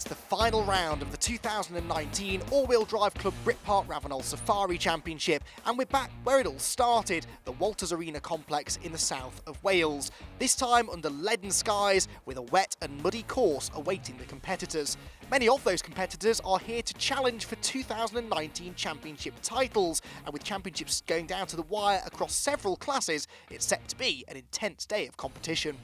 the final round of the 2019 All-Wheel Drive Club Brit Park Ravenel Safari Championship, and we're back where it all started, the Walters Arena complex in the south of Wales. This time under leaden skies with a wet and muddy course awaiting the competitors. Many of those competitors are here to challenge for 2019 championship titles, and with championships going down to the wire across several classes, it's set to be an intense day of competition.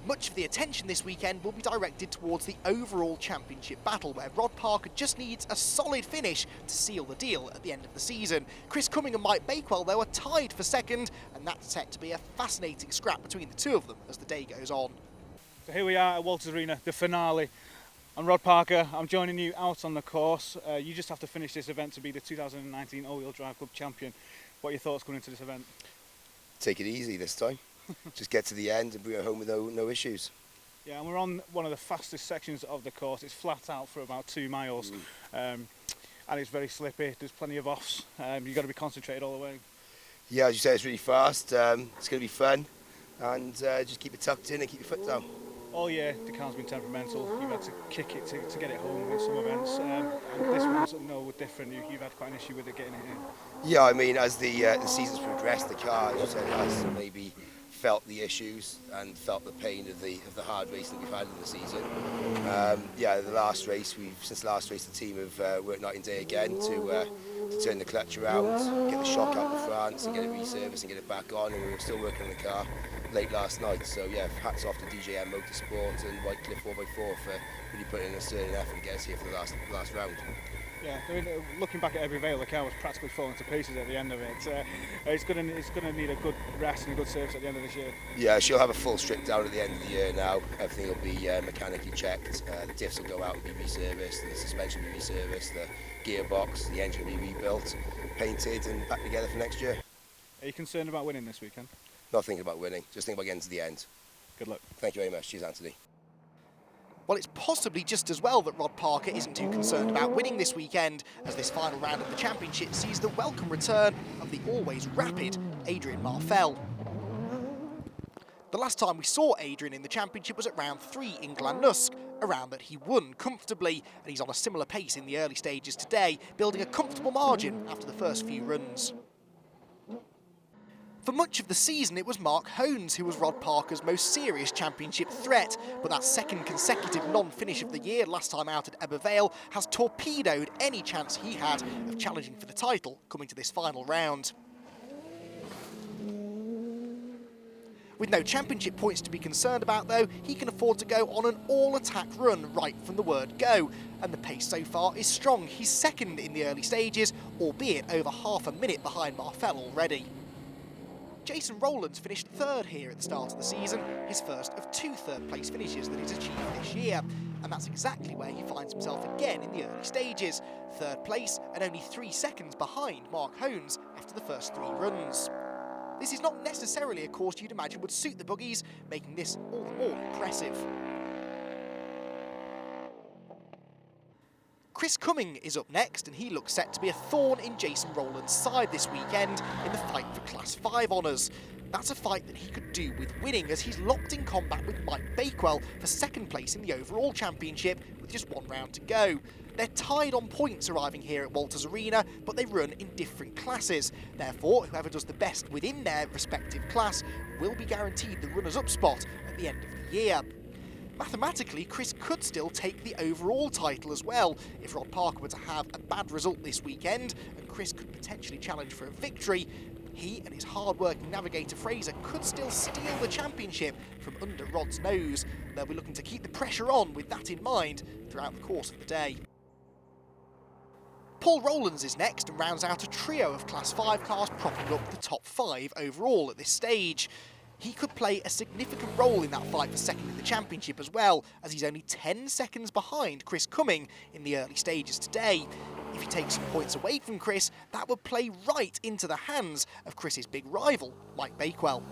Much of the attention this weekend will be directed towards the overall championship battle, where Rod Parker just needs a solid finish to seal the deal at the end of the season. Chris Cumming and Mike Bakewell, though, are tied for second, and that's set to be a fascinating scrap between the two of them as the day goes on. So here we are at Walters Arena, the finale. I'm Rod Parker, I'm joining you out on the course. You just have to finish this event to be the 2019 All-Wheel Drive Club champion. What are your thoughts going into this event? Take it easy this time. Just get to the end and bring it home with no issues. Yeah, and we're on one of the fastest sections of the course. It's flat out for about 2 miles, and it's very slippy. There's plenty of offs. You've got to be concentrated all the way. Yeah, as you say, it's really fast. It's going to be fun, and just keep it tucked in and keep your foot down. All year, the car's been temperamental. You've had to kick it to get it home in some events, and this one's no different. You've had quite an issue with it getting it in. Yeah, I mean, as the season's progressed, the car, as you said, has maybe felt the issues and felt the pain of the hard racing that we've had in the season. Yeah, the last race, since the last race, the team have worked night and day again to turn the clutch around, get the shock out of France, and get it reserviced and get it back on. And we were still working on the car late last night. So yeah, hats off to DJM Motorsport and Whitecliff 4x4 for really putting in a certain effort to get us here for the last round. Yeah, I mean, looking back at Ebbw Vale, the car was practically falling to pieces at the end of it. It's going to need a good rest and a good service at the end of this year. Yeah, she'll have a full strip down at the end of the year now. Everything will be mechanically checked. The diffs will go out and be reserviced, the suspension will be reserviced, the gearbox, the engine will be rebuilt, painted and back together for next year. Are you concerned about winning this weekend? Not thinking about winning, just thinking about getting to the end. Good luck. Thank you very much. Cheers, Anthony. Well, it's possibly just as well that Rod Parker isn't too concerned about winning this weekend, as this final round of the championship sees the welcome return of the always rapid Adrian Marfell. The last time we saw Adrian in the championship was at round 3 in Glannusk, a round that he won comfortably, and he's on a similar pace in the early stages today, building a comfortable margin after the first few runs. For much of the season, it was Mark Hones who was Rod Parker's most serious championship threat, but that second consecutive non-finish of the year, last time out at Ebbw Vale, has torpedoed any chance he had of challenging for the title coming to this final round. With no championship points to be concerned about, though, he can afford to go on an all-attack run right from the word go, and the pace so far is strong. He's second in the early stages, albeit over half a minute behind Marfell already. Jason Rowlands finished third here at the start of the season, his first of 2 third-place finishes that he's achieved this year. And that's exactly where he finds himself again in the early stages. Third place and only 3 seconds behind Mark Hones after the first 3 runs. This is not necessarily a course you'd imagine would suit the buggies, making this all the more impressive. Chris Cumming is up next, and he looks set to be a thorn in Jason Rowlands' side this weekend in the fight for Class 5 honours. That's a fight that he could do with winning, as he's locked in combat with Mike Bakewell for second place in the overall championship with just 1 round to go. They're tied on points arriving here at Walters Arena, but they run in different classes. Therefore, whoever does the best within their respective class will be guaranteed the runners-up spot at the end of the year. Mathematically, Chris could still take the overall title as well if Rod Parker were to have a bad result this weekend, and Chris could potentially challenge for a victory. He and his hard-working navigator Fraser could still steal the championship from under Rod's nose. They'll be looking to keep the pressure on with that in mind throughout the course of the day. Paul Rowlands is next and rounds out a trio of Class 5 cars propping up the top 5 overall at this stage. He could play a significant role in that fight for second in the championship as well, as he's only 10 seconds behind Chris Cumming in the early stages today. If he takes some points away from Chris, that would play right into the hands of Chris's big rival, Mike Bakewell.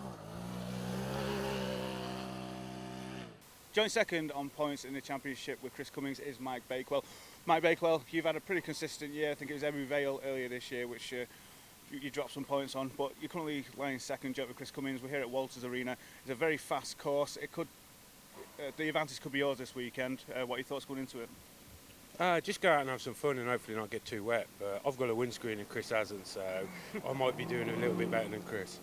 Joint second on points in the championship with Chris Cummings is Mike Bakewell. Mike Bakewell, you've had a pretty consistent year. I think it was Ebbw Vale earlier this year, which you dropped some points on, but you're currently lying second joint with Chris Cummings. We're here at Walters Arena. It's a very fast course. It could the advantage could be yours this weekend. What are your thoughts going into it? Just go out and have some fun and hopefully not get too wet. But I've got a windscreen and Chris hasn't, so I might be doing it a little bit better than Chris.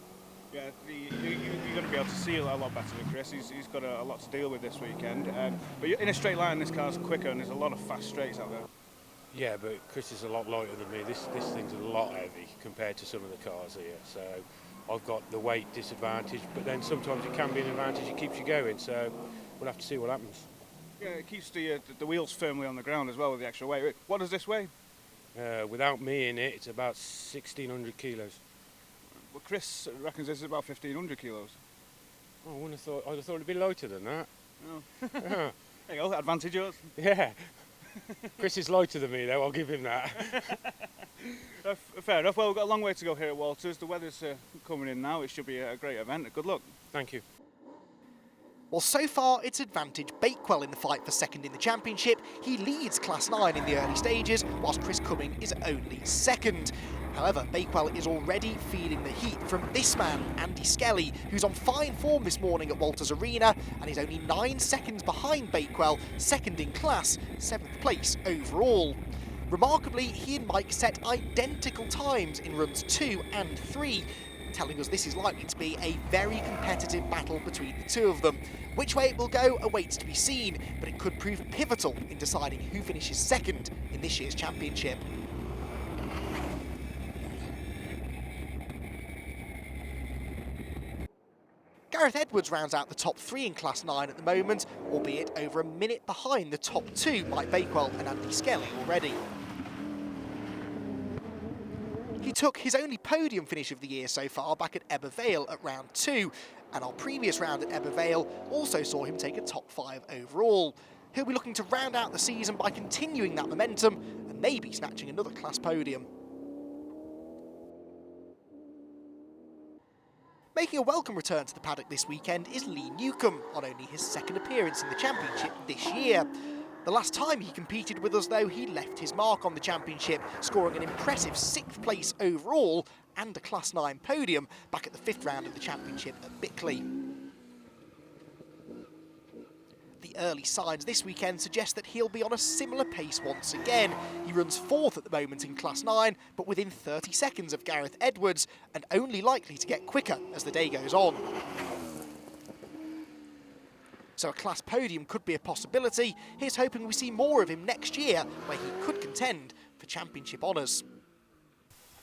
Yeah, you're going to be able to see a lot better than Chris. He's got a lot to deal with this weekend. But in a straight line, this car's quicker, and there's a lot of fast straights out there. Yeah, but Chris is a lot lighter than me. This thing's a lot heavy compared to some of the cars here. So I've got the weight disadvantage, but then sometimes it can be an advantage. It keeps you going. So we'll have to see what happens. Yeah, it keeps the wheels firmly on the ground as well with the extra weight. What does this weigh? Without me in it, it's about 1,600 kilos. Well, Chris reckons this is about 1,500 kilos. Oh, I'd have thought it'd be lighter than that. Oh. Yeah. There you go, advantage yours. Yeah. Chris is lighter than me though, I'll give him that. Fair enough. Well, we've got a long way to go here at Walters. The weather's coming in now. It should be a great event. Good luck. Thank you. Well, so far it's advantage Bakewell in the fight for second in the championship. He leads Class 9 in the early stages, whilst Chris Cumming is only second. However, Bakewell is already feeling the heat from this man, Andy Skelly, who's on fine form this morning at Walters Arena and is only 9 seconds behind Bakewell, second in class, 7th place overall. Remarkably, he and Mike set identical times in runs 2 and 3, telling us this is likely to be a very competitive battle between the two of them. Which way it will go awaits to be seen, but it could prove pivotal in deciding who finishes second in this year's championship. Gareth Edwards rounds out the top 3 in Class 9 at the moment, albeit over a minute behind the top 2, Mike Bakewell and Andy Skelly already. He took his only podium finish of the year so far back at Ebbw Vale at round 2, and our previous round at Ebbw Vale also saw him take a top 5 overall. He'll be looking to round out the season by continuing that momentum and maybe snatching another class podium. Making a welcome return to the paddock this weekend is Lee Newcomb, on only his second appearance in the championship this year. The last time he competed with us, though, he left his mark on the championship, scoring an impressive 6th place overall and a Class 9 podium back at the 5th round of the championship at Bickley. The early signs this weekend suggest that he'll be on a similar pace once again. He runs 4th at the moment in Class 9, but within 30 seconds of Gareth Edwards, and only likely to get quicker as the day goes on. So a class podium could be a possibility. Here's hoping we see more of him next year, where he could contend for championship honours.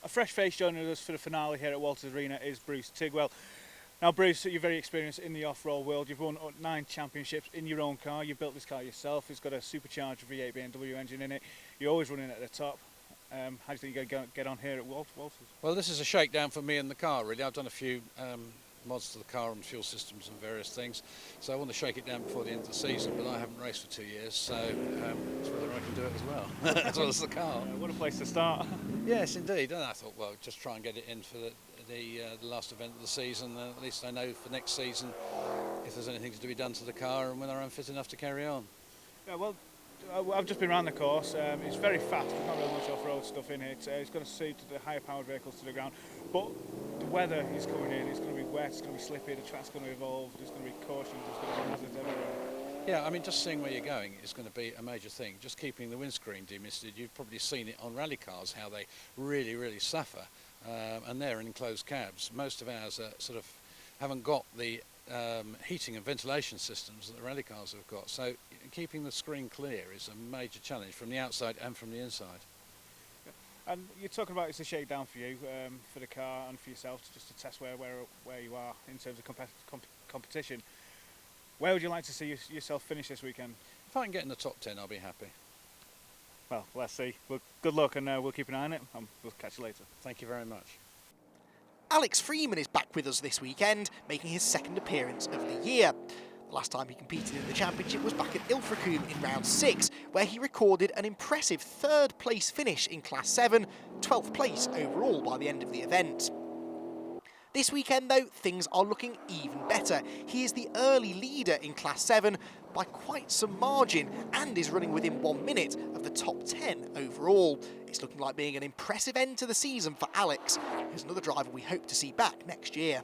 A fresh face joining us for the finale here at Walters Arena is Bruce Tigwell. Now, Bruce, you're very experienced in the off-road world. You've won 9 championships in your own car. You built this car yourself. It's got a supercharged V8 BMW engine in it. You're always running at the top. How do you think you're going to get on here at Walters? Well, this is a shakedown for me and the car, really. I've done a few mods to the car and fuel systems and various things, so I want to shake it down before the end of the season, but I haven't raced for 2 years, so it's whether I can do it as well, as well as the car. What a place to start. Yes, indeed, and I thought, well, just try and get it in for the last event of the season. At least I know for next season if there's anything to be done to the car and whether I'm fit enough to carry on. Yeah, well, I've just been around the course. It's very fast. There's not really much off-road stuff in it. It's going to suit the higher powered vehicles to the ground, but the weather is coming in. It's going to be wet, it's going to be slippy, the track's going to evolve, there's going to be cautions, there's going to be hazards everywhere. Yeah, I mean, just seeing where you're going is going to be a major thing. Just keeping the windscreen demisted, you've probably seen it on rally cars, how they really, really suffer, and they're in enclosed cabs. Most of ours are sort of haven't got the heating and ventilation systems that the rally cars have got. So keeping the screen clear is a major challenge from the outside and from the inside. And you're talking about it's a shakedown for you, for the car and for yourself, just to test where you are in terms of competition. Where would you like to see yourself finish this weekend? If I can get in the top 10, I'll be happy. Well, let's see. Well, good luck, and we'll keep an eye on it. We'll catch you later. Thank you very much. Alex Freeman is back with us this weekend, making his second appearance of the year. The last time he competed in the championship was back at Ilfracombe in round 6, where he recorded an impressive 3rd place finish in Class 7, 12th place overall by the end of the event. This weekend, though, things are looking even better. He is the early leader in Class 7 by quite some margin and is running within 1 minute of the top 10 overall. It's looking like being an impressive end to the season for Alex, who's another driver we hope to see back next year.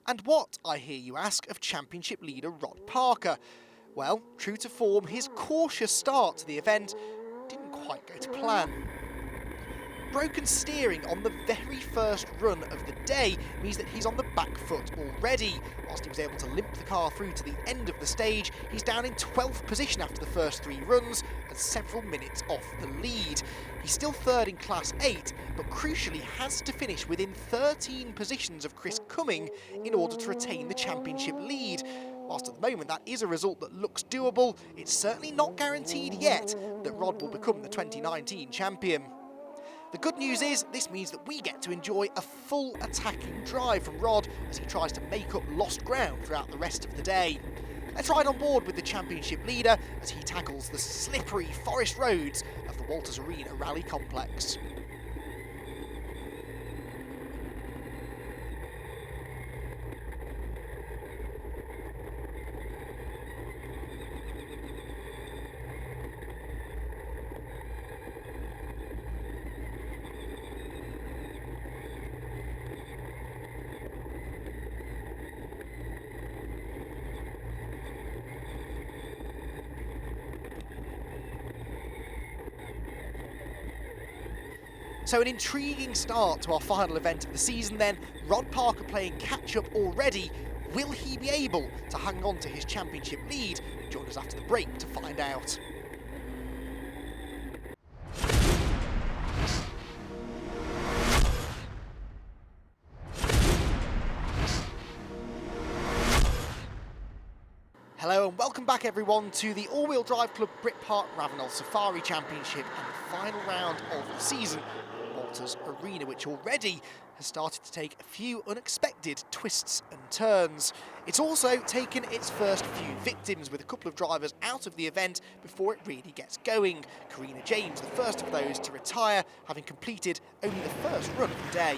And what, I hear you ask, of championship leader Rod Parker? Well, true to form, his cautious start to the event didn't quite go to plan. Broken steering on the very first run of the day means that he's on the back foot already. Whilst he was able to limp the car through to the end of the stage, he's down in 12th position after the first 3 runs and several minutes off the lead. He's still third in Class 8, but crucially has to finish within 13 positions of Chris Cumming in order to retain the championship lead. Whilst at the moment that is a result that looks doable, it's certainly not guaranteed yet that Rod will become the 2019 champion. The good news is, this means that we get to enjoy a full attacking drive from Rod as he tries to make up lost ground throughout the rest of the day. Let's ride on board with the championship leader as he tackles the slippery forest roads of the Walters Arena Rally Complex. So an intriguing start to our final event of the season then. Rod Parker playing catch-up already. Will he be able to hang on to his championship lead? Join us after the break to find out. Hello and welcome back everyone to the all-wheel drive club Brit Park Ravenel Safari Championship and the final round of the season. Walters Arena, which already has started to take a few unexpected twists and turns. It's also taken its first few victims, with a couple of drivers out of the event before it really gets going. Karina James, the first of those to retire, having completed only the first run of the day.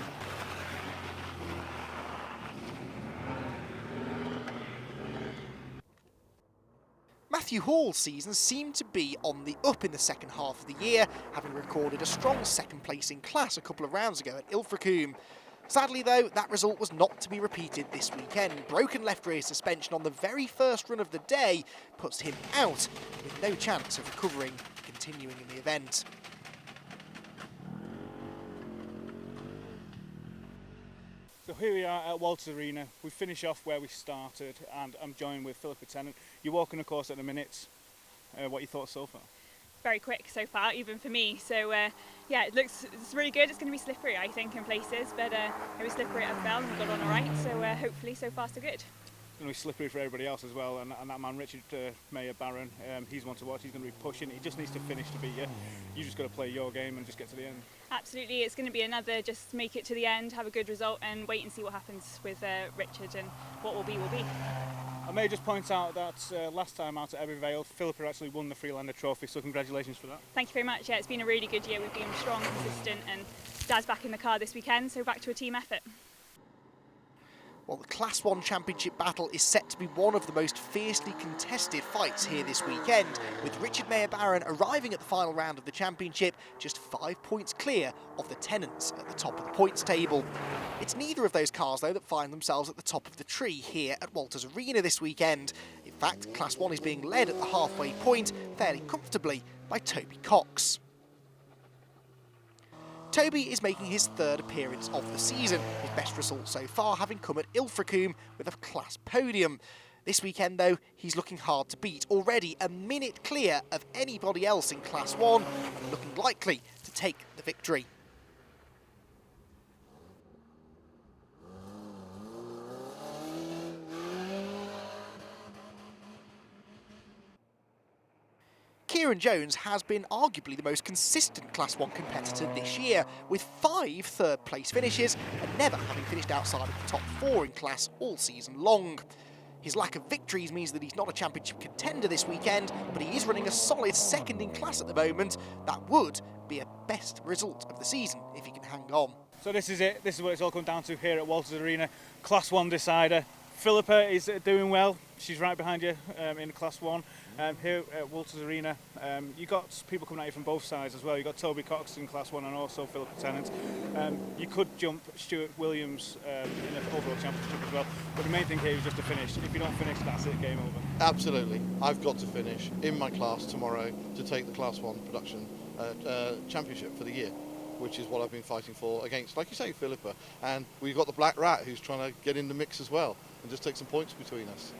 Matthew Hall's season seemed to be on the up in the second half of the year, having recorded a strong second place in class a couple of rounds ago at Ilfracombe. Sadly though, that result was not to be repeated this weekend. Broken left rear suspension on the very first run of the day puts him out, with no chance of recovering and continuing in the event. So here we are at Walters Arena. We finish off where we started, and I'm joined with Philippa Tennant. You're walking the course at the minute. What are your thoughts so far? Very quick so far, even for me. So yeah, it's really good. It's going to be slippery, I think, in places, but it was slippery at Bell and we got on all right. So hopefully, so far so good. It's going to be slippery for everybody else as well, and that man Richard Mayer Barron, he's one to watch. He's going to be pushing. He just needs to finish to beat you. You just got to play your game and just get to the end. Absolutely, it's going to be another just make it to the end, have a good result, and wait and see what happens with Richard, and what will be will be. I may just point out that last time out at Ebbw Vale, Philippa actually won the Freelander Trophy, so congratulations for that. Thank you very much. Yeah, it's been a really good year. We've been strong, consistent, and Dad's back in the car this weekend, so back to a team effort. Well, the Class 1 Championship battle is set to be one of the most fiercely contested fights here this weekend, with Richard Mayer Barron arriving at the final round of the championship just 5 points clear of the Tennants at the top of the points table. It's neither of those cars, though, that find themselves at the top of the tree here at Walters Arena this weekend. In fact, Class 1 is being led at the halfway point fairly comfortably by Toby Cox. Toby is making his third appearance of the season, his best result so far having come at Ilfracombe with a class podium. This weekend though, he's looking hard to beat, already a minute clear of anybody else in Class 1 and looking likely to take the victory. Kieran Jones has been arguably the most consistent Class 1 competitor this year, with 5 third-place finishes and never having finished outside of the top 4 in class all season long. His lack of victories means that he's not a championship contender this weekend, but he is running a solid second in class at the moment. That would be a best result of the season if he can hang on. So this is it. This is what it's all come down to here at Walters Arena. Class 1 decider. Philippa is doing well. She's right behind you in Class 1. Here at Walters Arena, you got people coming at you from both sides as well. You got Toby Cox in Class 1 and also Philippa Tennant. You could jump Stuart Williams in the overall championship as well. But the main thing here is just to finish. If you don't finish, that's it, game over. Absolutely. I've got to finish in my class tomorrow to take the Class 1 production championship for the year, which is what I've been fighting for against, like you say, Philippa. And we've got the Black Rat who's trying to get in the mix as well and just take some points between us.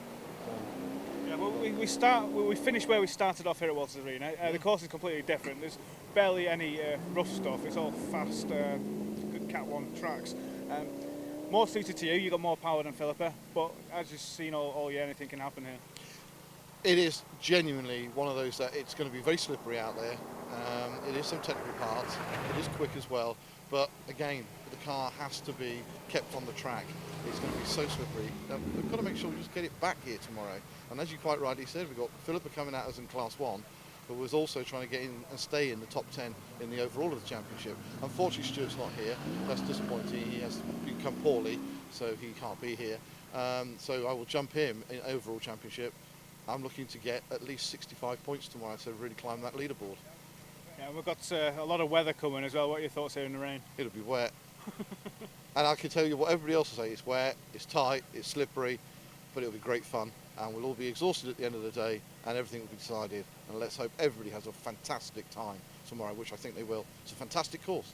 Yeah, well, we finish where we started off here at Walters Arena. The course is completely different. There's barely any rough stuff. It's all fast, good Cat 1 tracks. More suited to you. You've got more power than Philippa, but as you've seen all year, anything can happen here. It is genuinely one of those that it's going to be very slippery out there. It is some technical parts. It is quick as well. But again, the car has to be kept on the track. It's going to be so slippery. We've got to make sure we just get it back here tomorrow. And as you quite rightly said, we've got Philippa coming at us in Class 1, but was also trying to get in and stay in the top 10 in the overall of the championship. Unfortunately, Stuart's not here. That's disappointing. He has become poorly, so he can't be here. So I will jump him in overall championship. I'm looking to get at least 65 points tomorrow to really climb that leaderboard. Yeah, we've got a lot of weather coming as well. What are your thoughts here in the rain? It'll be wet. And I can tell you what everybody else will say, it's wet, it's tight, it's slippery, but it'll be great fun. And we'll all be exhausted at the end of the day and everything will be decided. And let's hope everybody has a fantastic time tomorrow, which I think they will. It's a fantastic course,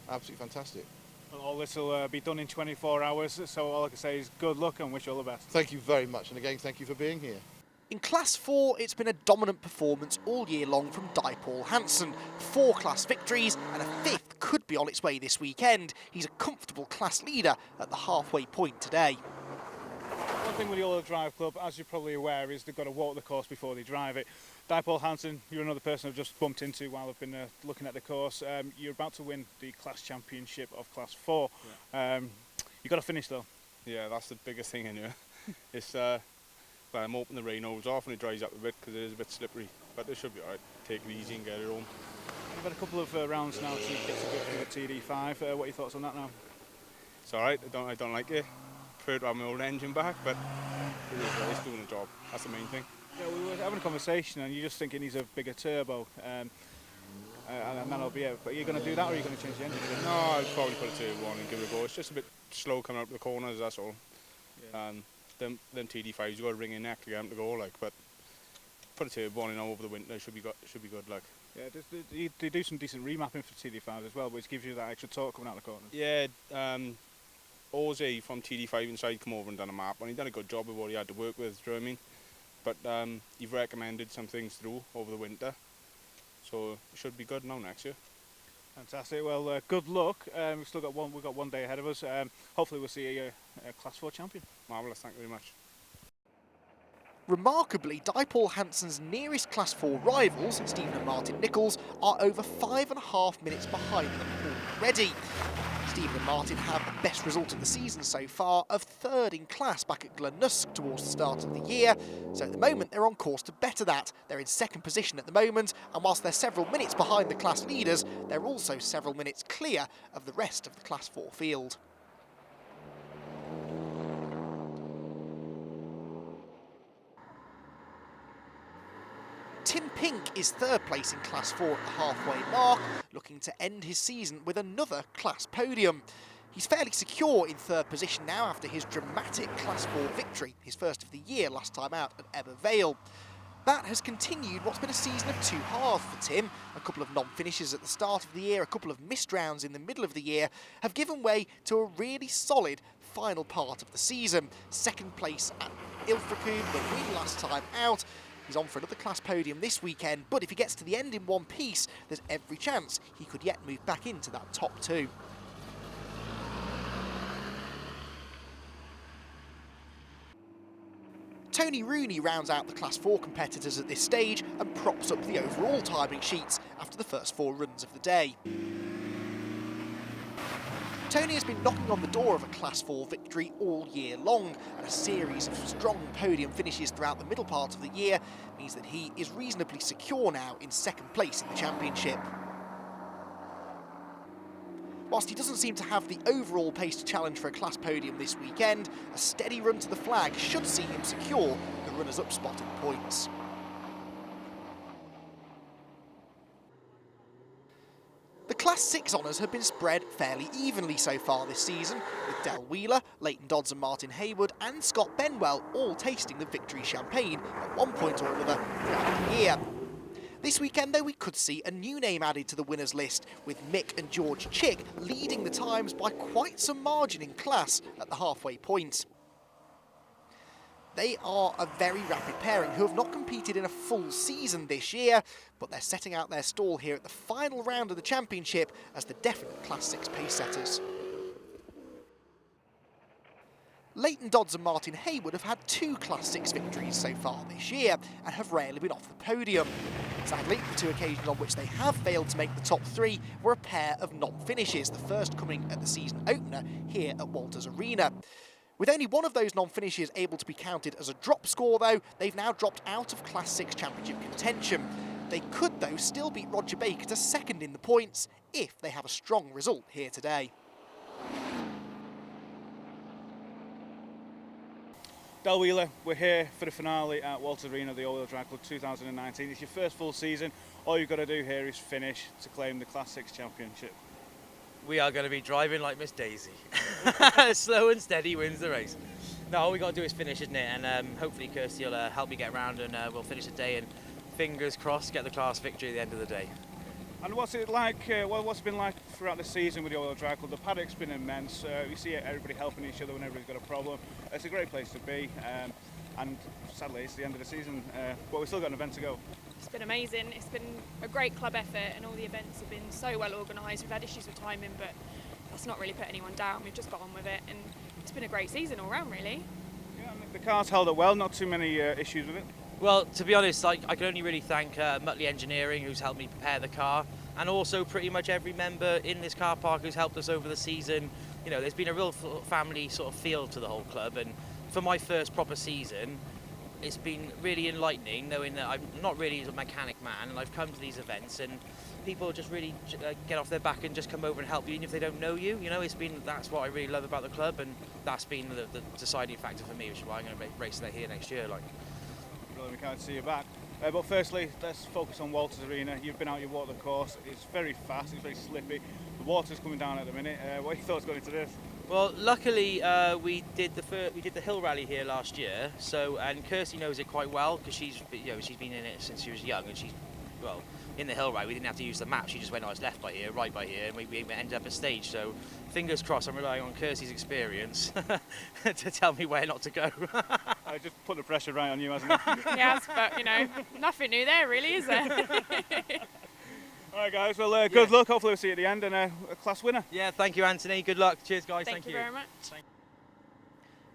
absolutely fantastic. Well, all this will be done in 24 hours, so all I can say is good luck and wish you all the best. Thank you very much, and again, thank you for being here. In Class 4, it's been a dominant performance all year long from Paul Hansen. 4 class victories and a 5th could be on its way this weekend. He's a comfortable class leader at the halfway point today. One thing with the All Drive Club, as you're probably aware, is they've got to walk the course before they drive it. Paul Hansen, you're another person I've just bumped into while I've been looking at the course. You're about to win the class championship of Class 4. Yeah. You've got to finish though. Yeah, that's the biggest thing in here. It's but I'm hoping the rain holds off and it dries up a bit because it is a bit slippery. But it should be alright. Take it easy and get it home. We've had a couple of rounds now to get to go through the TD5. What are your thoughts on that now? It's alright. I don't like it. Prefer to have my old engine back, but it's doing the job. That's the main thing. Yeah, we were having a conversation and you just think it needs a bigger turbo. And that'll be it. But are you going to do that or are you going to change the engine again? No, I'd probably put a turbo on and give it a go. It's just a bit slow coming up the corners, that's all. Yeah. Them TD5s, you've got to ring in neck to get them to go, like, but put a turbo on over the winter, should be good, like. Yeah, they do some decent remapping for TD5s as well, which gives you that extra torque coming out of the corner. Yeah, Ozzy from TD5 inside come over and done a map, and he done a good job of what he had to work with, do you know what I mean? But you've recommended some things through over the winter, so it should be good now next year. Fantastic. Well, good luck. We've got one day ahead of us. Hopefully we'll see a Class 4 champion. Marvellous, thank you very much. Remarkably, Paul Hansen's nearest Class 4 rivals, Stephen and Martin Nichols, are over 5.5 minutes behind them already. Stephen and Martin have the best result of the season so far of 3rd in class back at Glennusk towards the start of the year. So at the moment they're on course to better that. They're in 2nd position at the moment, and whilst they're several minutes behind the class leaders, they're also several minutes clear of the rest of the Class 4 field. Tim Pink is 3rd place in Class 4 at the halfway mark, looking to end his season with another class podium. He's fairly secure in 3rd position now after his dramatic Class 4 victory, his first of the year last time out at Ebbw Vale. That has continued what's been a season of 2 halves for Tim. A couple of non-finishes at the start of the year, a couple of missed rounds in the middle of the year have given way to a really solid final part of the season. 2nd place at Ilfracombe, the win last time out. He's on for another class podium this weekend, but if he gets to the end in one piece, there's every chance he could yet move back into that top 2. Tony Rooney rounds out the Class 4 competitors at this stage and props up the overall timing sheets after the first 4 runs of the day. Tony has been knocking on the door of a Class 4 victory all year long, and a series of strong podium finishes throughout the middle part of the year means that he is reasonably secure now in 2nd place in the championship. Whilst he doesn't seem to have the overall pace to challenge for a class podium this weekend, a steady run to the flag should see him secure the runners-up spot in points. The Class 6 honours have been spread fairly evenly so far this season, with Del Wheeler, Leighton Dodds and Martin Hayward and Scott Benwell all tasting the victory champagne at one point or another throughout the year. This weekend, though, we could see a new name added to the winners list, with Mick and George Chick leading the times by quite some margin in class at the halfway point. They are a very rapid pairing who have not competed in a full season this year, but they're setting out their stall here at the final round of the championship as the definite Class 6 pace setters. Leighton Dodds and Martin Hayward have had 2 Class 6 victories so far this year and have rarely been off the podium. Sadly, the 2 occasions on which they have failed to make the top 3 were a pair of non-finishes, the first coming at the season opener here at Walters Arena. With only one of those non-finishes able to be counted as a drop score, though, they've now dropped out of Class 6 Championship contention. They could, though, still beat Roger Baker to second in the points if they have a strong result here today. Del Wheeler, we're here for the finale at Walters Arena, the All-Wheel Drive Club 2019. It's your first full season. All you've got to do here is finish to claim the Class 6 Championship. We are going to be driving like Miss Daisy. Slow and steady wins the race. No, all we got to do is finish, isn't it? And hopefully Kirsty will help me get around and we'll finish the day and fingers crossed get the class victory at the end of the day. And what's it like, what's it been like throughout the season with the All-Wheel Drive Club? The paddock's been immense. You see everybody helping each other when everybody's got a problem. It's a great place to be. And sadly, it's the end of the season, but we've still got an event to go. It's been amazing. It's been a great club effort and all the events have been so well organised. We've had issues with timing, but that's not really put anyone down. We've just got on with it and it's been a great season all round, really. Yeah, I mean, the car's held up well, not too many issues with it. Well, to be honest, I can only really thank Muttley Engineering, who's helped me prepare the car, and also pretty much every member in this car park who's helped us over the season. You know, there's been a real family sort of feel to the whole club, and for my first proper season, it's been really enlightening knowing that I'm not really a mechanic man and I've come to these events and people just really get off their back and just come over and help you even if they don't know you. You know, that's what I really love about the club, and that's been the deciding factor for me, which is why I'm going to race there here next year. Really, we can't see you back. But firstly, let's focus on Walters Arena. You've been out, you've walked the course. It's very fast, it's very slippy. The water's coming down at the minute. What are your thoughts going into this? Well, luckily we did the hill rally here last year. So, and Kirsty knows it quite well because she's been in it since she was young, and in the hill rally we didn't have to use the map. She just went, it's left by here, right by here, and we ended up a stage. So, fingers crossed, I'm relying on Kirsty's experience to tell me where not to go. I just put the pressure right on you, hasn't it? Yes, but nothing new there, really, is there? All right, guys. Well, good luck. Hopefully, we'll see you at the end and a class winner. Yeah, thank you, Anthony. Good luck. Cheers, guys. Thank you very much.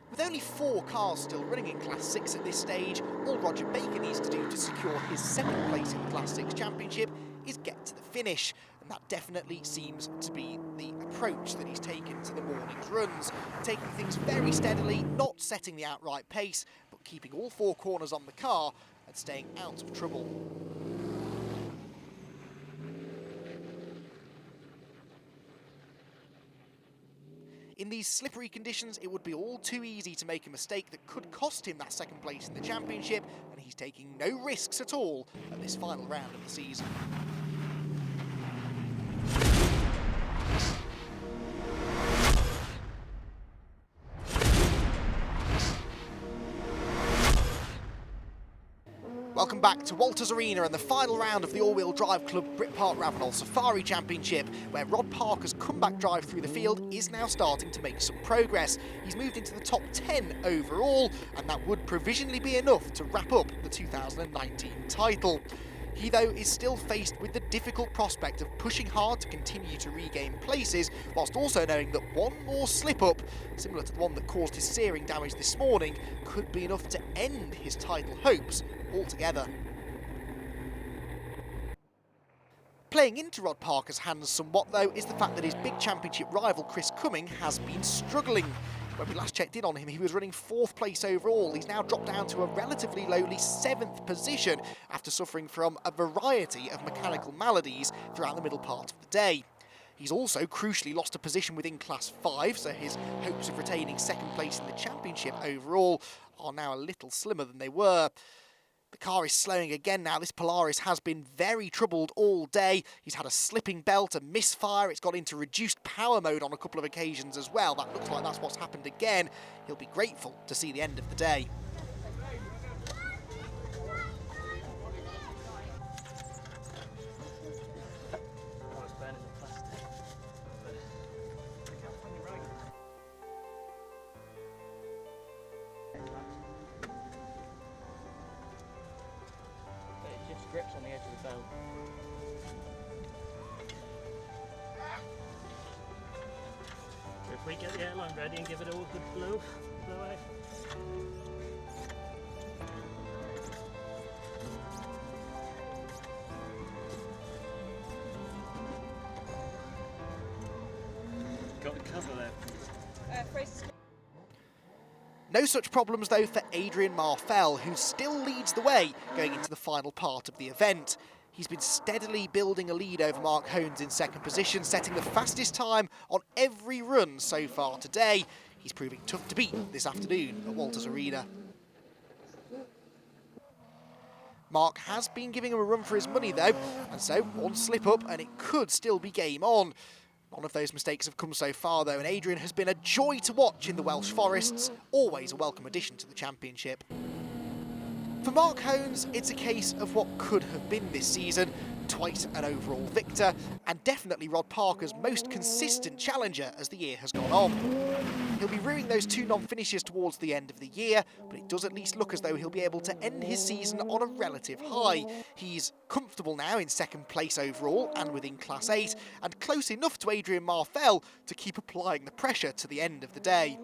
With only 4 cars still running in Class 6 at this stage, all Roger Baker needs to do to secure his second place in the Class 6 Championship is get to the finish. And that definitely seems to be the approach that he's taken to the morning's runs. Taking things very steadily, not setting the outright pace, but keeping all 4 corners on the car and staying out of trouble. In these slippery conditions, it would be all too easy to make a mistake that could cost him that second place in the championship, and he's taking no risks at all at this final round of the season. Welcome back to Walters Arena and the final round of the All-Wheel Drive Club Brit Park Ravenel Safari Championship, where Rod Parker's comeback drive through the field is now starting to make some progress. He's moved into the top 10 overall, and that would provisionally be enough to wrap up the 2019 title. He, though, is still faced with the difficult prospect of pushing hard to continue to regain places, whilst also knowing that one more slip-up, similar to the one that caused his steering damage this morning, could be enough to end his title hopes altogether. Playing into Rod Parker's hands somewhat, though, is the fact that his big championship rival Chris Cumming has been struggling. When we last checked in on him, he was running 4th place overall. He's now dropped down to a relatively lowly 7th position after suffering from a variety of mechanical maladies throughout the middle part of the day. He's also crucially lost a position within Class 5, so his hopes of retaining second place in the championship overall are now a little slimmer than they were. The car is slowing again now. This Polaris has been very troubled all day. He's had a slipping belt, a misfire. It's got into reduced power mode on a couple of occasions as well. That looks like that's what's happened again. He'll be grateful to see the end of the day. Grips on the edge of the belt. If we get the airline ready and give it all a good blow out. Got the cover there. No such problems though for Adrian Marfell, who still leads the way going into the final part of the event. He's been steadily building a lead over Mark Hones in second position, setting the fastest time on every run so far today. He's proving tough to beat this afternoon at Walters Arena. Mark has been giving him a run for his money though, and so one slip up and it could still be game on. None of those mistakes have come so far though, and Adrian has been a joy to watch in the Welsh Forests, always a welcome addition to the championship. For Mark Hones, it's a case of what could have been this season, twice an overall victor, and definitely Rod Parker's most consistent challenger as the year has gone on. He'll be ruining those two non-finishes towards the end of the year, but it does at least look as though he'll be able to end his season on a relative high. He's comfortable now in second place overall and within Class 8, and close enough to Adrian Marfell to keep applying the pressure to the end of the day.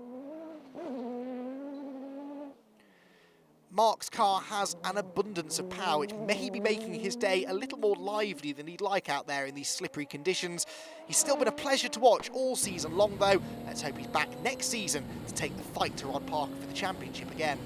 Mark's car has an abundance of power, which may be making his day a little more lively than he'd like out there in these slippery conditions. He's still been a pleasure to watch all season long though. Let's hope he's back next season to take the fight to Rod Parker for the championship again.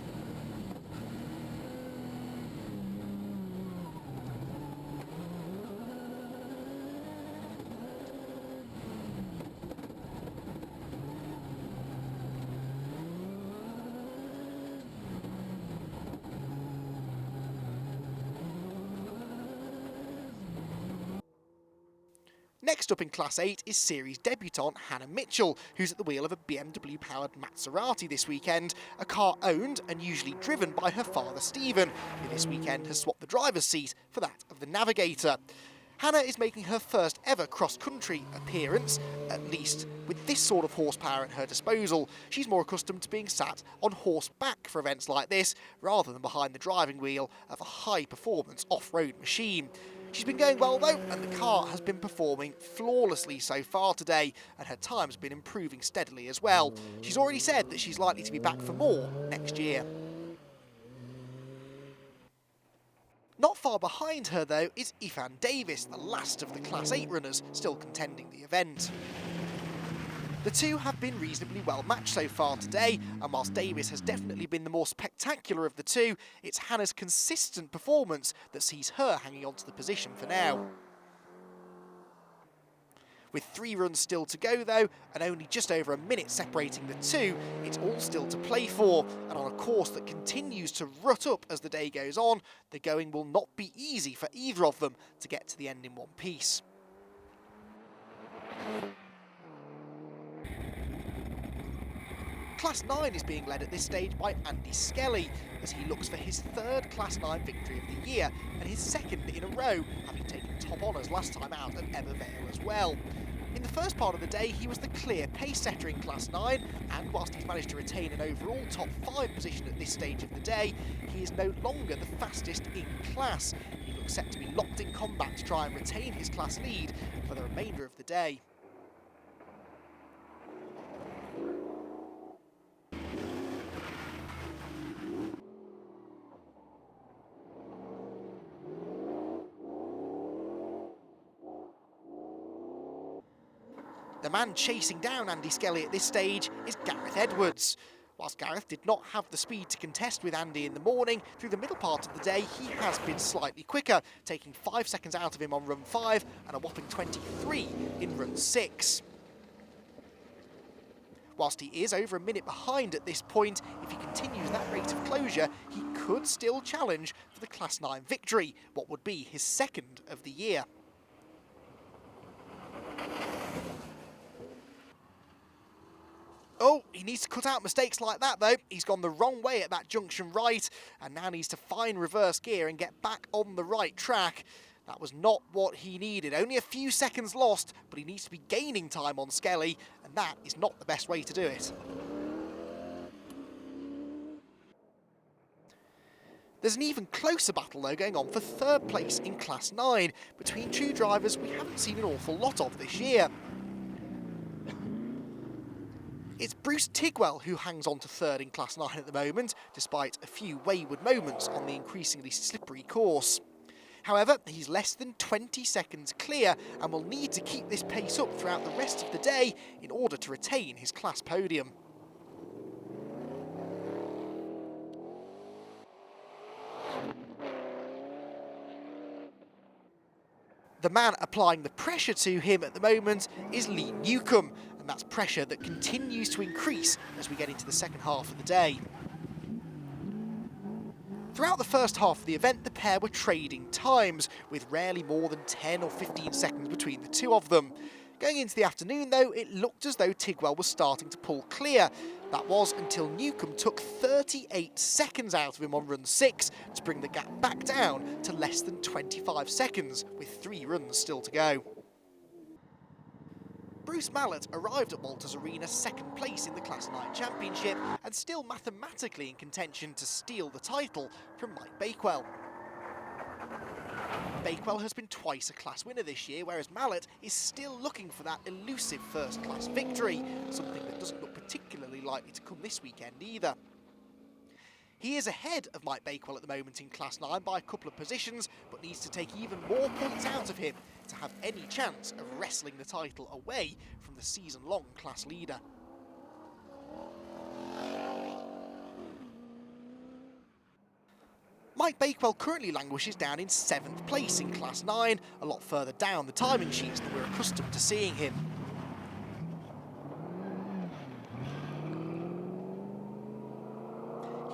Next up in Class 8 is series debutant Hannah Mitchell, who's at the wheel of a BMW-powered Maserati this weekend, a car owned and usually driven by her father Stephen, who this weekend has swapped the driver's seat for that of the navigator. Hannah is making her first ever cross-country appearance, at least with this sort of horsepower at her disposal. She's more accustomed to being sat on horseback for events like this, rather than behind the driving wheel of a high-performance off-road machine. She's been going well though, and the car has been performing flawlessly so far today, and her time's been improving steadily as well. She's already said that she's likely to be back for more next year. Not far behind her though is Ifan Davis, the last of the Class 8 runners still contending the event. The two have been reasonably well matched so far today, and whilst Davis has definitely been the more spectacular of the two, it's Hannah's consistent performance that sees her hanging on to the position for now. With 3 runs still to go though, and only just over a minute separating the two, it's all still to play for, and on a course that continues to rut up as the day goes on, the going will not be easy for either of them to get to the end in one piece. Class 9 is being led at this stage by Andy Skelly, as he looks for his 3rd Class 9 victory of the year, and his 2nd in a row, having taken top honours last time out at Evervale as well. In the first part of the day, he was the clear pace setter in Class 9, and whilst he's managed to retain an overall top 5 position at this stage of the day, he is no longer the fastest in class. He looks set to be locked in combat to try and retain his class lead for the remainder of the day. The man chasing down Andy Skelly at this stage is Gareth Edwards. Whilst Gareth did not have the speed to contest with Andy in the morning, through the middle part of the day he has been slightly quicker, taking 5 seconds out of him on run 5 and a whopping 23 in run 6. Whilst he is over a minute behind at this point, if he continues that rate of closure, he could still challenge for the Class 9 victory, what would be his second of the year. Oh, he needs to cut out mistakes like that though. He's gone the wrong way at that junction right and now needs to find reverse gear and get back on the right track. That was not what he needed. Only a few seconds lost, but he needs to be gaining time on Skelly, and that is not the best way to do it. There's an even closer battle though going on for third place in Class 9 between two drivers we haven't seen an awful lot of this year. It's Bruce Tigwell who hangs on to third in Class 9 at the moment, despite a few wayward moments on the increasingly slippery course. However, he's less than 20 seconds clear and will need to keep this pace up throughout the rest of the day in order to retain his class podium. The man applying the pressure to him at the moment is Lee Newcomb, and that's pressure that continues to increase as we get into the second half of the day. Throughout the first half of the event, the pair were trading times, with rarely more than 10 or 15 seconds between the two of them. Going into the afternoon, though, it looked as though Tigwell was starting to pull clear. That was until Newcomb took 38 seconds out of him on run 6 to bring the gap back down to less than 25 seconds, with 3 runs still to go. Bruce Mallett arrived at Walters Arena second place in the Class 9 Championship and still mathematically in contention to steal the title from Mike Bakewell. Bakewell has been twice a class winner this year, whereas Mallett is still looking for that elusive first class victory, something that doesn't look particularly likely to come this weekend either. He is ahead of Mike Bakewell at the moment in Class 9 by a couple of positions, but needs to take even more points out of him to have any chance of wresting the title away from the season-long class leader. Mike Bakewell currently languishes down in 7th place in Class 9, a lot further down the timing sheets than we're accustomed to seeing him.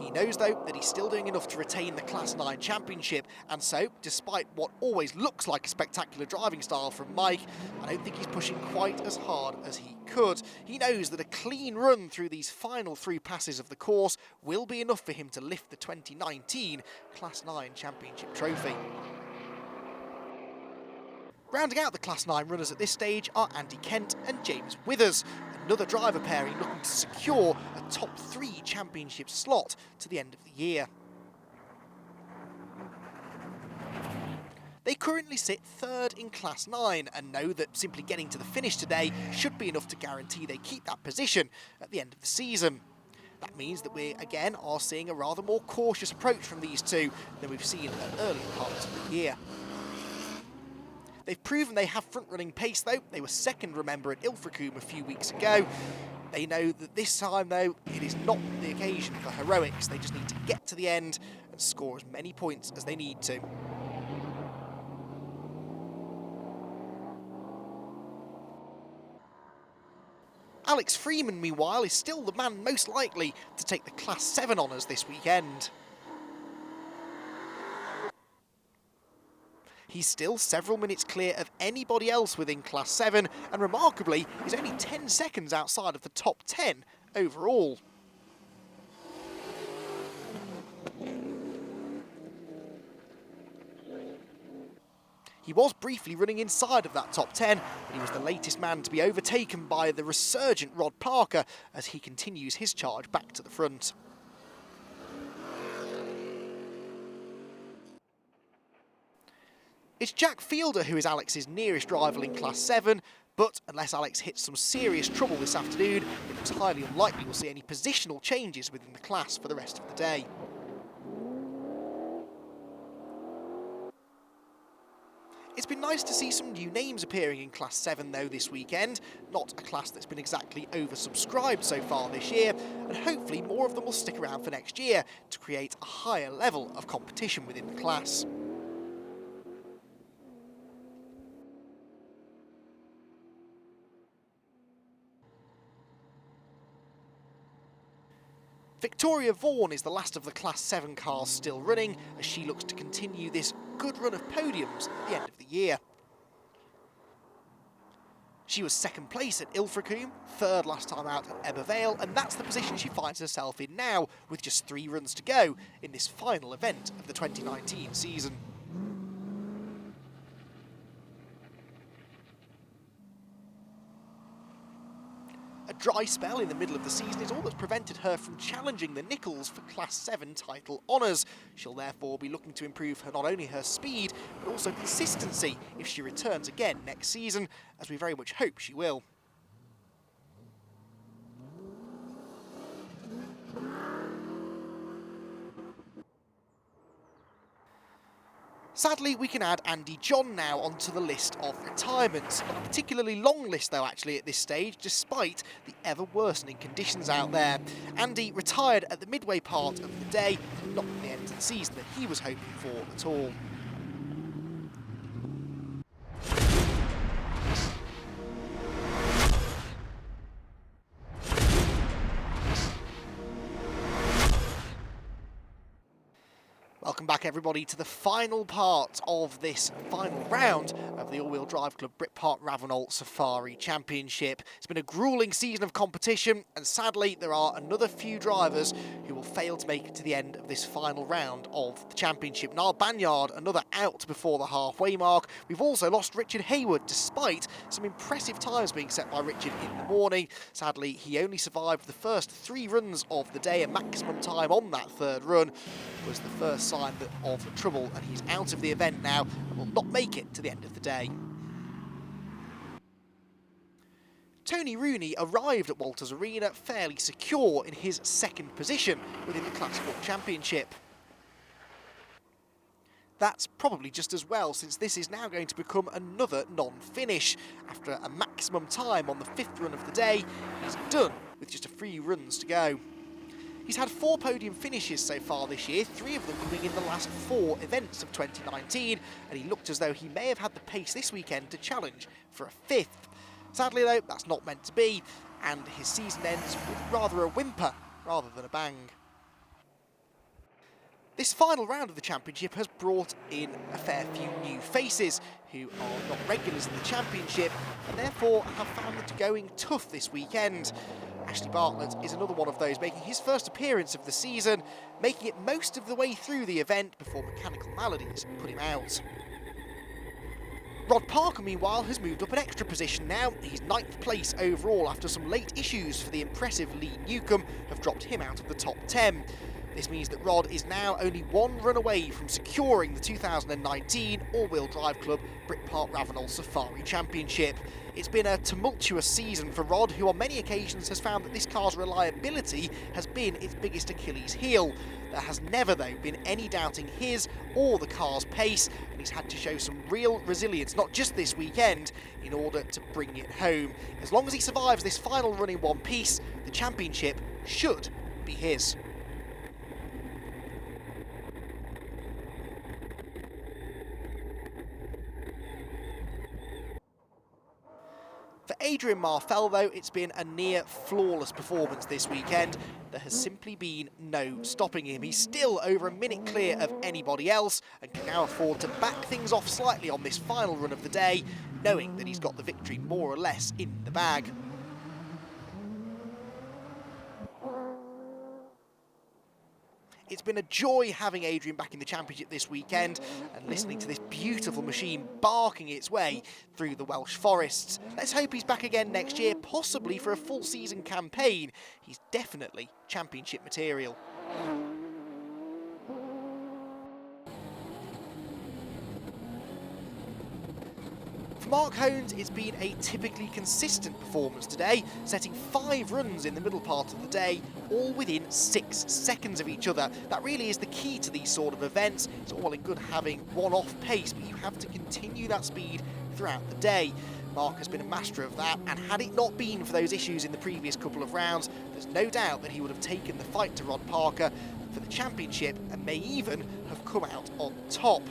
He knows, though, that he's still doing enough to retain the Class 9 Championship, and so, despite what always looks like a spectacular driving style from Mike, I don't think he's pushing quite as hard as he could. He knows that a clean run through these final 3 passes of the course will be enough for him to lift the 2019 Class 9 Championship trophy. Rounding out the Class 9 runners at this stage are Andy Kent and James Withers, another driver pairing looking to secure a top 3 championship slot to the end of the year. They currently sit third in Class 9 and know that simply getting to the finish today should be enough to guarantee they keep that position at the end of the season. That means that we again are seeing a rather more cautious approach from these two than we've seen at earlier parts of the year. They've proven they have front-running pace though. They were second, remember, at Ilfracombe a few weeks ago. They know that this time though, it is not the occasion for heroics. They just need to get to the end and score as many points as they need to. Alex Freeman, meanwhile, is still the man most likely to take the Class 7 honours this weekend. He's still several minutes clear of anybody else within Class 7 and remarkably is only 10 seconds outside of the top 10 overall. He was briefly running inside of that top 10, but he was the latest man to be overtaken by the resurgent Rod Parker as he continues his charge back to the front. It's Jack Fielder who is Alex's nearest rival in Class 7, but unless Alex hits some serious trouble this afternoon, it looks highly unlikely we'll see any positional changes within the class for the rest of the day. It's been nice to see some new names appearing in Class 7 though this weekend, not a class that's been exactly oversubscribed so far this year, and hopefully more of them will stick around for next year to create a higher level of competition within the class. Victoria Vaughan is the last of the Class 7 cars still running, as she looks to continue this good run of podiums at the end of the year. She was second place at Ilfracombe, third last time out at Ebbw Vale, and that's the position she finds herself in now, with just 3 runs to go in this final event of the 2019 season. A dry spell in the middle of the season is all that's prevented her from challenging the Nichols for Class 7 title honours. She'll therefore be looking to improve not only her speed, but also consistency if she returns again next season, as we very much hope she will. Sadly, we can add Andy John now onto the list of retirements. Not a particularly long list though actually at this stage, despite the ever worsening conditions out there. Andy retired at the midway part of the day, not the end of the season that he was hoping for at all. Welcome back everybody to the final part of this final round of the all-wheel drive club Britpart Ravenel Safari Championship. It's been a gruelling season of competition, and sadly there are another few drivers who will fail to make it to the end of this final round of the championship. Niall Banyard, another out before the halfway mark. We've also lost Richard Hayward, despite some impressive times being set by Richard in the morning. Sadly, he only survived the first 3 runs of the day. A maximum time on that 3rd run was the first sign of trouble, and he's out of the event now and will not make it to the end of the day. Tony Rooney arrived at Walters Arena fairly secure in his 2nd position within the Class 4 Championship. That's probably just as well, since this is now going to become another non-finish. After a maximum time on the 5th run of the day, he's done with just a few runs to go. He's had 4 podium finishes so far this year, 3 of them coming in the last 4 events of 2019, and he looked as though he may have had the pace this weekend to challenge for a 5th. Sadly though, that's not meant to be, and his season ends with rather a whimper rather than a bang. This final round of the championship has brought in a fair few new faces who are not regulars in the championship and therefore have found it going tough this weekend. Ashley Bartlett is another one of those, making his first appearance of the season, making it most of the way through the event before mechanical maladies put him out. Rod Parker, meanwhile, has moved up an extra position now. He's 9th place overall after some late issues for the impressive Lee Newcomb have dropped him out of the top 10. This means that Rod is now only 1 run away from securing the 2019 All-Wheel Drive Club Britpart Ravenel Safari Championship. It's been a tumultuous season for Rod, who on many occasions has found that this car's reliability has been its biggest Achilles heel. There has never, though, been any doubting his or the car's pace, and he's had to show some real resilience, not just this weekend, in order to bring it home. As long as he survives this final run in one piece, the championship should be his. For Adrian Marfell, though, it's been a near flawless performance this weekend. There has simply been no stopping him. He's still over a minute clear of anybody else and can now afford to back things off slightly on this final run of the day, knowing that he's got the victory more or less in the bag. It's been a joy having Adrian back in the championship this weekend and listening to this beautiful machine barking its way through the Welsh forests. Let's hope he's back again next year, possibly for a full season campaign. He's definitely championship material. For Mark Hones, it's been a typically consistent performance today, setting 5 runs in the middle part of the day, all within 6 seconds of each other. That really is the key to these sort of events. It's all well and good having one off pace, but you have to continue that speed throughout the day. Mark has been a master of that, and had it not been for those issues in the previous couple of rounds, there's no doubt that he would have taken the fight to Rod Parker for the championship and may even have come out on top.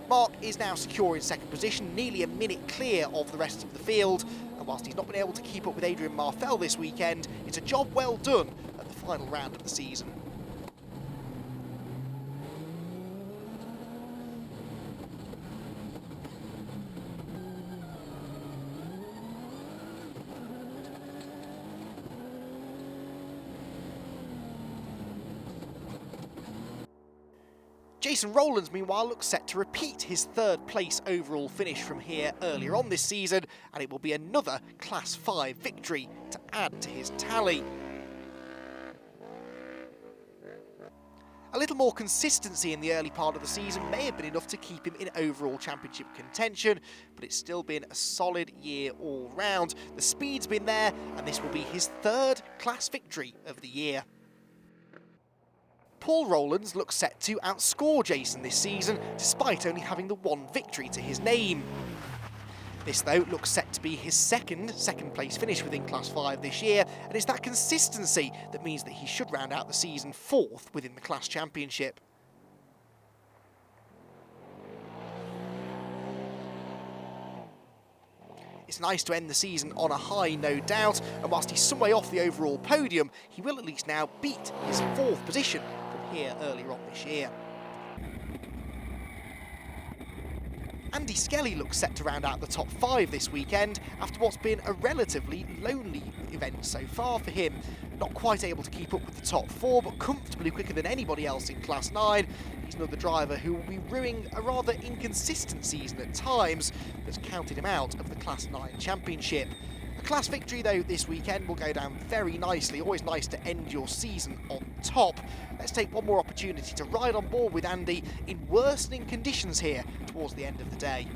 Mark is now secure in second position, nearly a minute clear of the rest of the field, and whilst he's not been able to keep up with Adrian Marfell this weekend, it's a job well done at the final round of the season. Jason Rowlands, meanwhile, looks set to repeat his 3rd place overall finish from here earlier on this season, and it will be another Class 5 victory to add to his tally. A little more consistency in the early part of the season may have been enough to keep him in overall championship contention, but it's still been a solid year all round. The speed's been there, and this will be his 3rd class victory of the year. Paul Rowlands looks set to outscore Jason this season, despite only having the 1 victory to his name. This, though, looks set to be his second place finish within Class 5 this year, and it's that consistency that means that he should round out the season 4th within the Class Championship. It's nice to end the season on a high, no doubt, and whilst he's some way off the overall podium, he will at least now beat his 4th position from here earlier on this year. Andy Skelly looks set to round out the top 5 this weekend after what's been a relatively lonely event so far for him. Not quite able to keep up with the top 4, but comfortably quicker than anybody else in Class 9. He's another driver who will be ruining a rather inconsistent season at times that's counted him out of the Class 9 Championship. A class victory, though, this weekend will go down very nicely. Always nice to end your season on top. Let's take one more opportunity to ride on board with Andy in worsening conditions here towards the end of the day.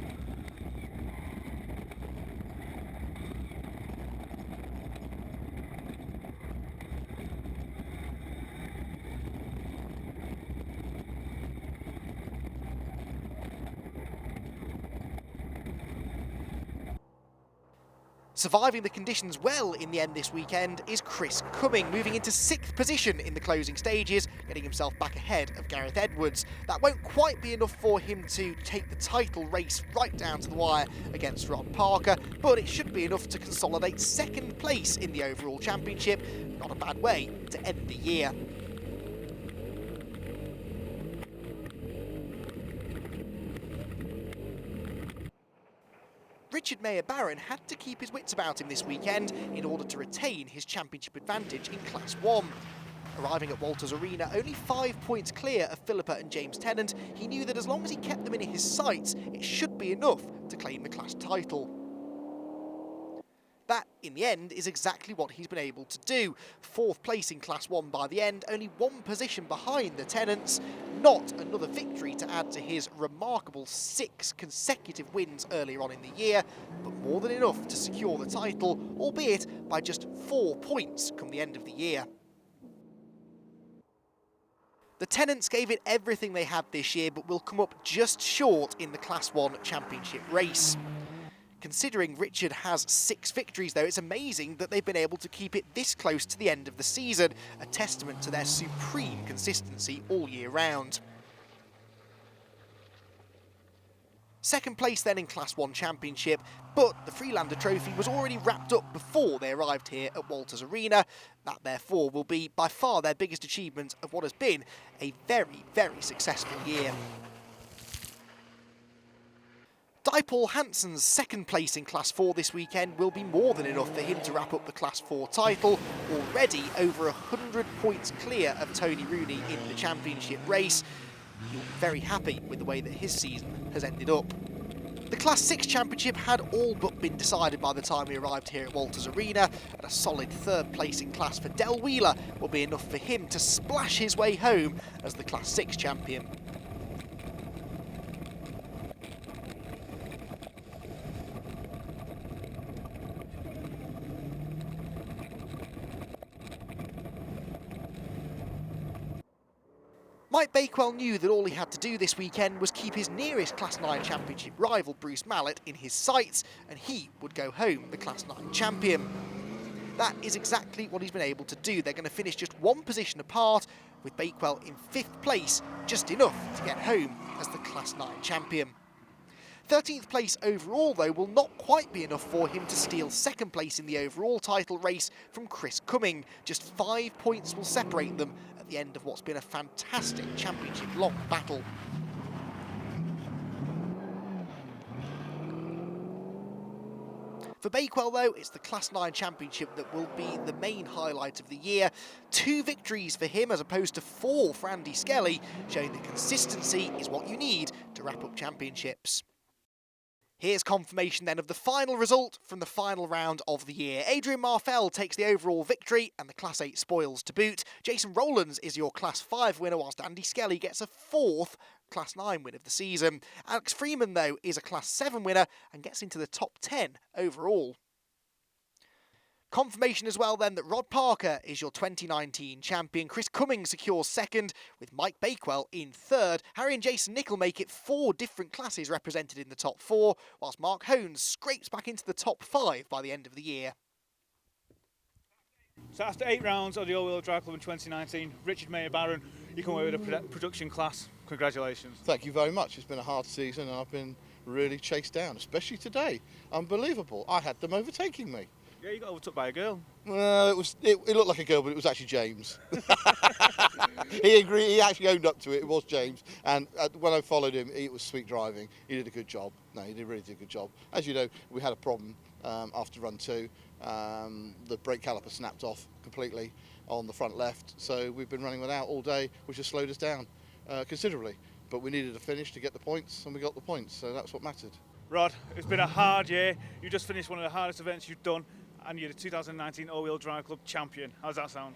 Surviving the conditions well in the end this weekend is Chris Cumming, moving into 6th position in the closing stages, getting himself back ahead of Gareth Edwards. That won't quite be enough for him to take the title race right down to the wire against Rod Parker, but it should be enough to consolidate 2nd place in the overall championship. Not a bad way to end the year. Richard Mayer-Barron had to keep his wits about him this weekend in order to retain his championship advantage in Class 1. Arriving at Walters Arena only 5 points clear of Philippa and James Tennant, he knew that as long as he kept them in his sights, it should be enough to claim the class title. That, in the end, is exactly what he's been able to do. 4th place in Class 1 by the end, only 1 position behind the Tennants. Not another victory to add to his remarkable 6 consecutive wins earlier on in the year, but more than enough to secure the title, albeit by just 4 points come the end of the year. The Tennants gave it everything they had this year, but will come up just short in the Class 1 Championship race. Considering Richard has 6 victories, though, it's amazing that they've been able to keep it this close to the end of the season, a testament to their supreme consistency all year round. 2nd place then in Class 1 Championship, but the Freelander Trophy was already wrapped up before they arrived here at Walters Arena. That, therefore, will be by far their biggest achievement of what has been a very, very successful year. Paul Hansen's 2nd place in Class 4 this weekend will be more than enough for him to wrap up the Class 4 title, already over 100 points clear of Tony Rooney in the championship race. He'll be very happy with the way that his season has ended up. The Class 6 Championship had all but been decided by the time we arrived here at Walters Arena, and a solid 3rd place in class for Del Wheeler will be enough for him to splash his way home as the Class 6 champion. Mike Bakewell knew that all he had to do this weekend was keep his nearest Class 9 Championship rival Bruce Mallet in his sights, and he would go home the Class 9 champion. That is exactly what he's been able to do. They're going to finish just one position apart, with Bakewell in 5th place, just enough to get home as the Class 9 champion. 13th place overall, though, will not quite be enough for him to steal 2nd place in the overall title race from Chris Cumming. Just 5 points will separate them at the end of what's been a fantastic championship-long battle. For Bakewell, though, it's the Class 9 Championship that will be the main highlight of the year. 2 victories for him as opposed to 4 for Andy Skelly, showing that consistency is what you need to wrap up championships. Here's confirmation then of the final result from the final round of the year. Adrian Marfell takes the overall victory and the Class 8 spoils to boot. Jason Rowlands is your Class 5 winner, whilst Andy Skelly gets a 4th Class 9 win of the season. Alex Freeman, though, is a Class 7 winner and gets into the top 10 overall. Confirmation as well then that Rod Parker is your 2019 champion. Chris Cumming secures 2nd, with Mike Bakewell in 3rd. Harry and Jason Nicol make it 4 different classes represented in the top 4, whilst Mark Hones scrapes back into the top 5 by the end of the year. So after 8 rounds of the All-Wheel Drive Club in 2019, Richard Mayer-Barron, you come away with a production class. Congratulations. Thank you very much. It's been a hard season and I've been really chased down, especially today. Unbelievable. I had them overtaking me. Yeah, you got overtook by a girl. Well, it looked like a girl, but it was actually James. He agreed. He actually owned up to it. It was James. And when I followed him, it was sweet driving. He did a good job. No, he really did a good job. As you know, we had a problem after run 2. The brake caliper snapped off completely on the front left. So we've been running without all day, which has slowed us down considerably. But we needed a finish to get the points, and we got the points. So that's what mattered. Rod, it's been a hard year. You just finished one of the hardest events you've done, and you're the 2019 All-Wheel Drive Club champion. How's that sound?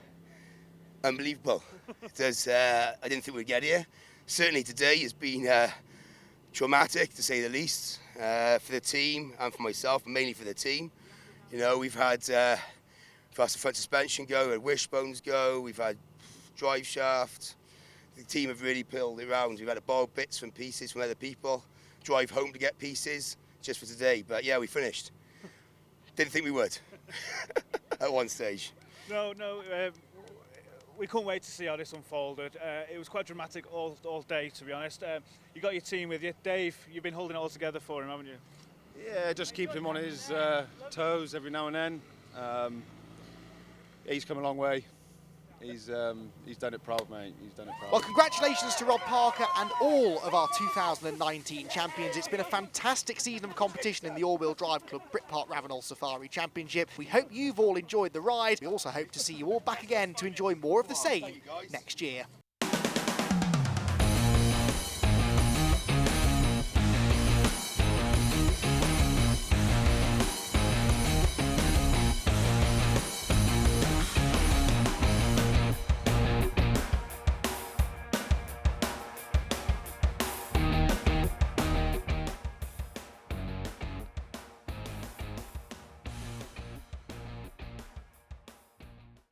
Unbelievable. I didn't think we'd get here. Certainly today has been traumatic, to say the least, for the team and for myself, but mainly for the team. You know, we've had faster front suspension go, we had wishbones go, we've had drive shaft. The team have really pulled it around. We've had to borrow bits from pieces from other people, drive home to get pieces just for today. But yeah, we finished. Didn't think we would at one stage. No, we couldn't wait to see how this unfolded. It was quite dramatic all day, to be honest. You got your team with you. Dave, you've been holding it all together for him, haven't you? Yeah, just keep him on his toes every now and then. He's come a long way. He's done it proud, mate. He's done it proud. Well, congratulations to Rod Parker and all of our 2019 champions. It's been a fantastic season of competition in the All-Wheel Drive Club Brit Park Ravenel Safari Championship. We hope you've all enjoyed the ride. We also hope to see you all back again to enjoy more of the same next year.